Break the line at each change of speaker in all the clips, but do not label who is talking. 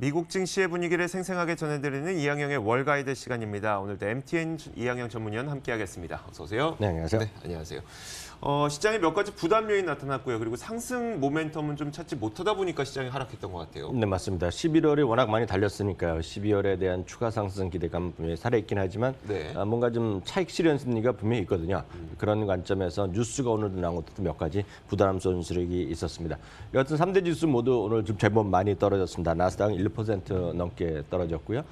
미국 증시의 분위기를 생생하게 전해드리는 이항영의 월가이드 시간입니다. 오늘도 MTN 이항영 전문위원 함께하겠습니다. 어서 오세요.
네, 안녕하세요.
네, 안녕하세요. 시장에 몇 가지 부담 요인 나타났고요. 그리고 상승 모멘텀은 좀 찾지 못하다 보니까 시장이 하락했던 것 같아요.
네, 맞습니다. 11월이 워낙 많이 달렸으니까요. 12월에 대한 추가 상승 기대감 분명히 살아있긴 하지만
네.
뭔가 좀 차익 실현 심리가 분명히 있거든요. 그런 관점에서 뉴스가 오늘도 나온 것도 몇 가지 부담스러운 수익이 있었습니다. 여하튼 3대 지수 모두 오늘 좀 제법 많이 떨어졌습니다. 나스닥은 1% 넘게 떨어졌고요.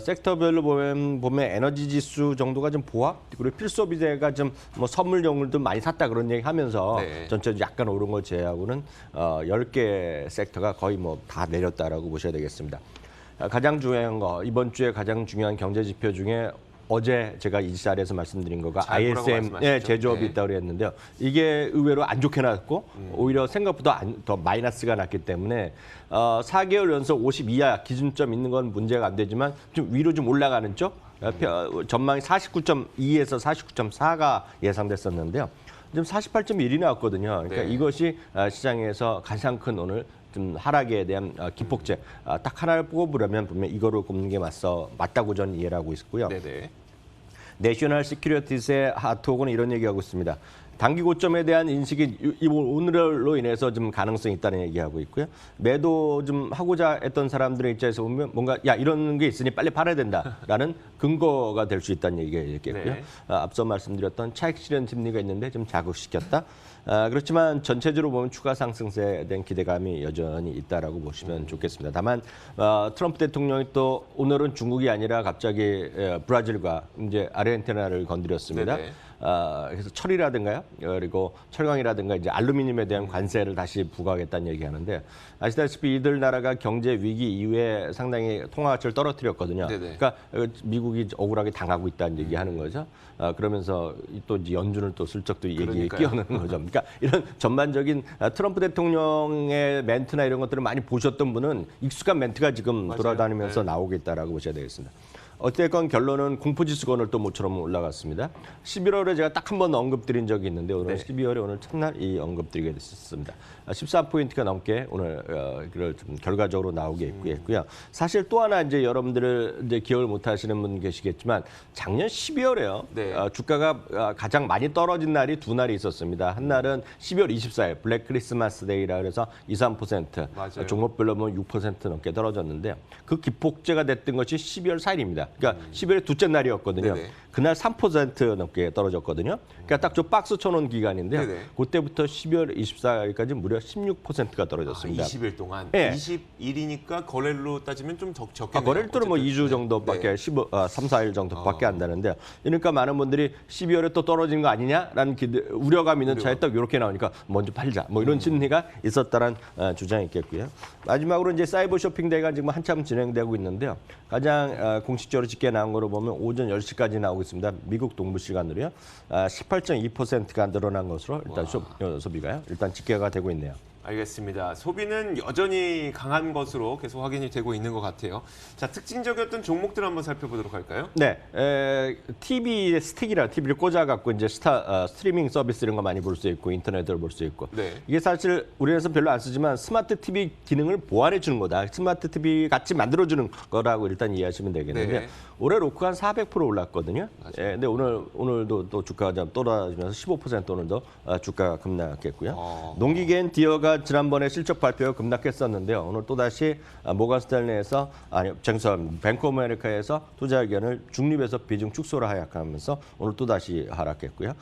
섹터별로 보면 에너지 지수 정도가 좀 보합, 그리고 필수소비재가 좀 뭐 선물용으로도 많이 샀다 그런 얘기 하면서
네.
전체적으로 약간 오른 걸 제외하고는 10개 섹터가 거의 뭐 다 내렸다라고 보셔야 되겠습니다. 가장 중요한 거, 이번 주에 가장 중요한 경제 지표 중에 어제 제가 이 자리에서 말씀드린 거가 ISM의 제조업이 있다고 그랬는데요. 이게 의외로 안 좋게 나왔고 오히려 생각보다 더 마이너스가 났기 때문에 4개월 연속 50 이하 기준점 있는 건 문제가 안 되지만 좀 위로 좀 올라가는 쪽 전망이 49.2에서 49.4가 예상됐었는데요. 지금 48.1이 나왔거든요. 그러니까
네.
이것이 시장에서 가장 큰 오늘 좀 하락에 대한 기폭제 딱 하나를 뽑으려면 분명 이거로 꼽는 게 맞다고 저는 이해를 하고 있고요.
네네.
내셔널 시큐리티스의 하트옥은 이런 얘기하고 있습니다. 단기 고점에 대한 인식이 오늘로 인해서 좀 가능성이 있다는 얘기하고 있고요. 매도 좀 하고자 했던 사람들의 입장에서 보면 뭔가 이런 게 있으니 빨리 팔아야 된다라는 근거가 될 수 있다는 얘기겠고요.
네.
앞서 말씀드렸던 차익 실현 심리가 있는데 좀 자극시켰다. 그렇지만 전체적으로 보면 추가 상승세에 대한 기대감이 여전히 있다라고 보시면 좋겠습니다. 다만 트럼프 대통령이 또 오늘은 중국이 아니라 갑자기 브라질과 이제 아르헨티나를 건드렸습니다.
네네.
그래서 철이라든가요, 그리고 철강이라든가 이제 알루미늄에 대한 관세를 다시 부과하겠다는 얘기하는데 아시다시피 이들 나라가 경제 위기 이후에 상당히 통화 가치를 떨어뜨렸거든요.
네네.
그러니까 미국이 억울하게 당하고 있다는 얘기하는 거죠. 그러면서 또 이제 연준을 또 슬쩍 또 얘기에
그러니까요.
끼어넣는 거죠. 그러니까 이런 전반적인 트럼프 대통령의 멘트나 이런 것들을 많이 보셨던 분은 익숙한 멘트가 지금
맞아요.
돌아다니면서
네.
나오겠다라고 보셔야 되겠습니다. 어쨌건 결론은 공포지수가 오늘 또 모처럼 올라갔습니다. 11월에 제가 딱 한 번 언급드린 적이 있는데 오늘
네.
12월에 오늘 첫날 이 언급드리게 됐습니다. 14포인트가 넘게 오늘 그걸 좀 결과적으로 나오게 있고요. 사실 또 하나 이제 여러분들 이제 기억을 못 하시는 분 계시겠지만 작년 12월에요.
네.
주가가 가장 많이 떨어진 날이 두 날이 있었습니다. 한 날은 12월 24일 블랙 크리스마스 데이라 그래서 2, 3%
맞아요.
종목별로 보면 6% 넘게 떨어졌는데요. 그 기폭제가 됐던 것이 12월 4일입니다. 그러니까 12월의 둘째 날이었거든요.
네네.
그날 3% 넘게 떨어졌거든요. 그러니까 딱 저 박스 쳐놓은 기간인데요.
네네.
그때부터 12월 24일까지 무려 16%가 떨어졌습니다.
20일 동안.
네.
20일이니까 거래로 따지면 좀 적겠네요.
거래일들은 뭐
어쨌든.
2주 정도밖에,
네.
3, 4일 정도밖에 안 되는데, 그러니까 많은 분들이 12월에 또 떨어지는 거 아니냐라는 우려감 있는 차에 딱 이렇게 나오니까 먼저 팔자, 뭐 이런 심리가 있었다는 주장이 있겠고요. 마지막으로 이제 사이버 쇼핑데이가 지금 한참 진행되고 있는데요. 가장 공식적으로 집계 나온 거로 보면 오전 10시까지 나오고 있습니다. 미국 동부 시간으로요. 18.2%가 늘어난 것으로 일단 소비가요. 일단 집계가 되고 있네요.
알겠습니다. 소비는 여전히 강한 것으로 계속 확인이 되고 있는 것 같아요. 자, 특징적이었던 종목들 한번 살펴보도록 할까요?
네, TV 스틱이라 TV를 꽂아갖고 이제 스트리밍 서비스 이런 거 많이 볼 수 있고 인터넷을 볼 수 있고
네.
이게 사실 우리나라에서 별로 안 쓰지만 스마트 TV 기능을 보완해 주는 거다. 스마트 TV 같이 만들어 주는 거라고 일단 이해하시면 되겠는데
네.
올해 로크가 한 400% 올랐거든요. 근데 오늘도 또 주가가 좀 떨어지면서 15% 오늘도 주가가 급락했고요. 농기계인 디어가 지난번에 실적 발표 급락했었는데요. 오늘 또다시 모건 스탠리에서 뱅크 오브 아메리카에서 투자 의견을 중립에서 비중 축소를 하락하면서 오늘 또다시 하락했고요.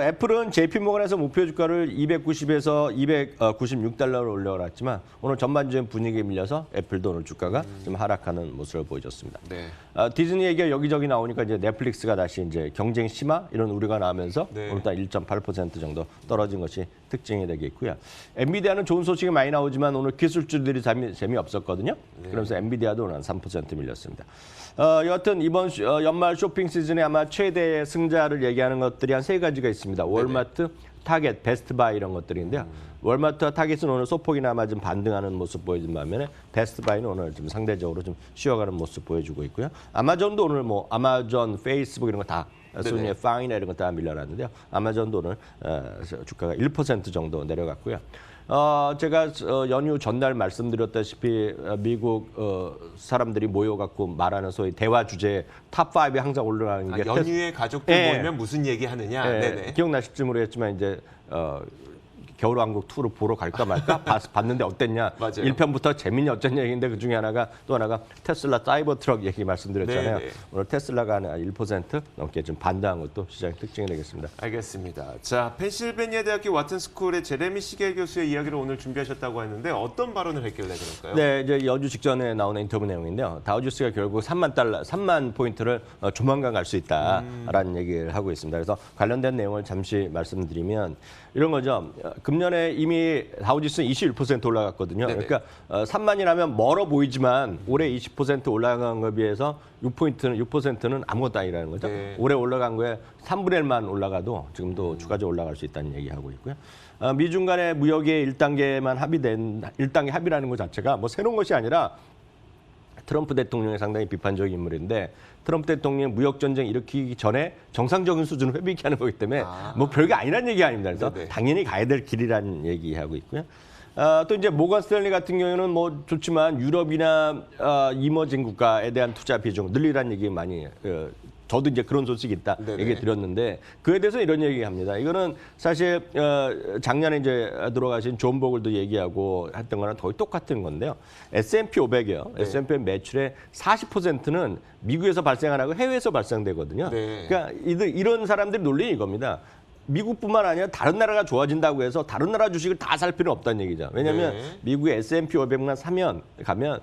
애플은 JP 모건에서 목표 주가를 290에서 296달러로 올려놨지만 오늘 전반적인 분위기에 밀려서 애플도 오늘 주가가 좀 하락하는 모습을 보여줬습니다.
네.
디즈니 얘기가 여기저기 나오니까 이제 넷플릭스가 다시 이제 경쟁 심화 이런 우려가 나오면서
네.
오늘 딱 1.8% 정도 떨어진 것이 특징이 되겠고요. 엔비디아는 좋은 소식이 많이 나오지만 오늘 기술주들이 재미없었거든요. 그러면서 엔비디아도 오늘 한 3% 밀렸습니다. 여하튼 이번 연말 쇼핑 시즌에 아마 최대 승자를 얘기하는 것들이 한 세 가지가 있습니다. 월마트, 타겟, 베스트바이 이런 것들인데요. 월마트와 타겟은 오늘 소폭이나마 좀 반등하는 모습 보여준 반면에 베스트바이는 오늘 좀 상대적으로 좀 쉬어가는 모습 보여주고 있고요. 아마존도 오늘 뭐 아마존, 페이스북 이런 거 다 순위에 파이나 이런 거 다 밀려났는데요. 아마존도 오늘 주가가 1% 정도 내려갔고요. 제가 연휴 전날 말씀드렸다시피 미국 사람들이 모여갖고 말하는 소위 대화 주제 탑5에 항상 올라가는 게
연휴에 가족들 모이면 무슨 얘기 하느냐. 네네.
기억나실지 모르겠지만 이제 겨울왕국 2를 보러 갈까 말까 봤는데 어땠냐.
맞아요.
1편부터 재민이 어쩐 얘기인데 그중에 또 하나가 테슬라 사이버 트럭 얘기 말씀드렸잖아요.
네네.
오늘 테슬라가 1% 넘게 좀 반등한 것도 시장의 특징이 되겠습니다.
알겠습니다. 자, 펜실베니아 대학교 와튼 스쿨의 제레미 시겔 교수의 이야기를 오늘 준비하셨다고 했는데 어떤 발언을 했길래 그럴까요?
네, 이제 연주 직전에 나오는 인터뷰 내용인데요. 다우지수가 결국 3만 포인트를 조만간 갈 수 있다라는 얘기를 하고 있습니다. 그래서 관련된 내용을 잠시 말씀드리면 이런 거죠. 금년에 이미 다우지수는 21% 올라갔거든요.
네네.
그러니까 3만이라면 멀어 보이지만 올해 20% 올라간 거에 비해서 6%는 아무것도 아니라는 거죠.
네.
올해 올라간 거에 3분의 1만 올라가도 지금도 추가적으로 올라갈 수 있다는 얘기하고 있고요. 미중 간의 무역의 1단계만 합의된 1단계 합의라는 것 자체가 뭐 새로운 것이 아니라 트럼프 대통령이 상당히 비판적인 인물인데 트럼프 대통령이 무역 전쟁 일으키기 전에 정상적인 수준을 회복하는 거기 때문에 뭐 별게 아니란 얘기 아닙니다. 그래서
네네.
당연히 가야 될 길이라는 얘기하고 있고요. 또 이제 모건 스탠리 같은 경우에는 뭐 좋지만 유럽이나 이머징 국가에 대한 투자 비중 늘리라는 얘기 많이 저도 이제 그런 소식이 있다
네네.
얘기 드렸는데 그에 대해서 이런 얘기합니다. 이거는 사실 작년에 이제 들어가신 존 보글도 얘기하고 했던 거랑 거의 똑같은 건데요. S&P 500이요.
네.
S&P 매출의 40%는 미국에서 발생 안 하고 해외에서 발생되거든요.
네.
그러니까 이런 사람들이 논리는 이겁니다. 미국뿐만 아니라 다른 나라가 좋아진다고 해서 다른 나라 주식을 다 살 필요는 없다는 얘기죠. 왜냐하면
네.
미국의 S&P 500만 가면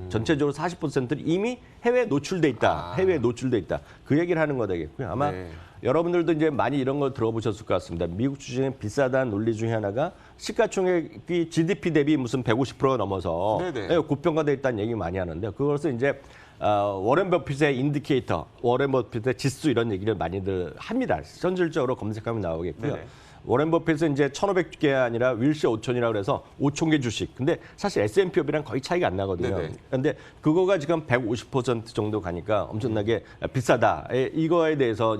전체적으로 40%는 이미 해외에 노출돼 있다. 해외에 노출돼 있다. 그 얘기를 하는 거 되겠고요. 아마
네.
여러분들도 이제 많이 이런 거 들어보셨을 것 같습니다. 미국 주식은 비싸다는 논리 중에 하나가 시가총액이 GDP 대비 무슨 150%가 넘어서
네네.
고평가돼 있다는 얘기 많이 하는데요. 그것을 이제 워렌 버핏의 인디케이터, 워렌 버핏의 지수 이런 얘기를 많이들 합니다. 현실적으로 검색하면 나오겠고요.
네네.
워렌 버핏은 이제 1,500개 아니라 윌시 5천이라고 그래서 5천 개 주식. 근데 사실 S&P 500이랑 거의 차이가 안 나거든요.
네네.
근데 그거가 지금 150% 정도 가니까 엄청나게 비싸다. 이거에 대해서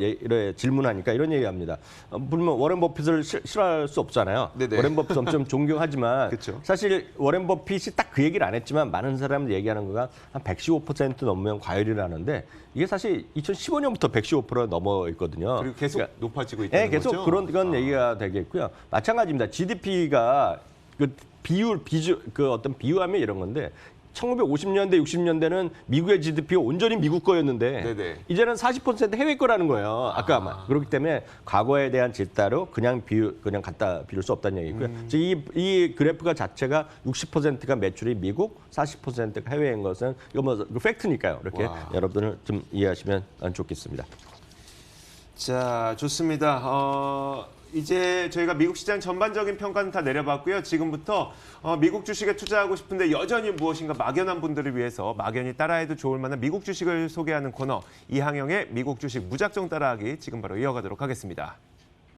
질문하니까 이런 얘기합니다. 물론 워렌 버핏을 싫어할 수 없잖아요.
네네.
워렌 버핏 엄청 존경하지만
그쵸.
사실 워렌 버핏이 딱 그 얘기를 안 했지만 많은 사람들이 얘기하는 거가 한 115% 넘으면 과열이라는데 이게 사실 2015년부터 115% 넘어 있거든요.
그리고 계속
그러니까
높아지고 있다는
계속
거죠?
그런 얘기가 되겠고요. 마찬가지입니다. GDP가 어떤 비유하면 이런 건데 1950년대, 60년대는 미국의 GDP가 온전히 미국 거였는데
네네.
이제는 40% 해외 거라는 거예요. 아까 그렇기 때문에 과거에 대한 질타로 그냥 갖다 비울 수 없다는 얘기고요. 이 그래프가 자체가 60%가 매출이 미국, 40%가 해외인 것은 이거 뭐 팩트니까요. 이렇게
와.
여러분들 좀 이해하시면 좋겠습니다.
자, 좋습니다. 이제 저희가 미국 시장 전반적인 평가는 다 내려봤고요. 지금부터 미국 주식에 투자하고 싶은데 여전히 무엇인가 막연한 분들을 위해서 막연히 따라해도 좋을 만한 미국 주식을 소개하는 코너 이항영의 미국 주식 무작정 따라하기 지금 바로 이어가도록 하겠습니다.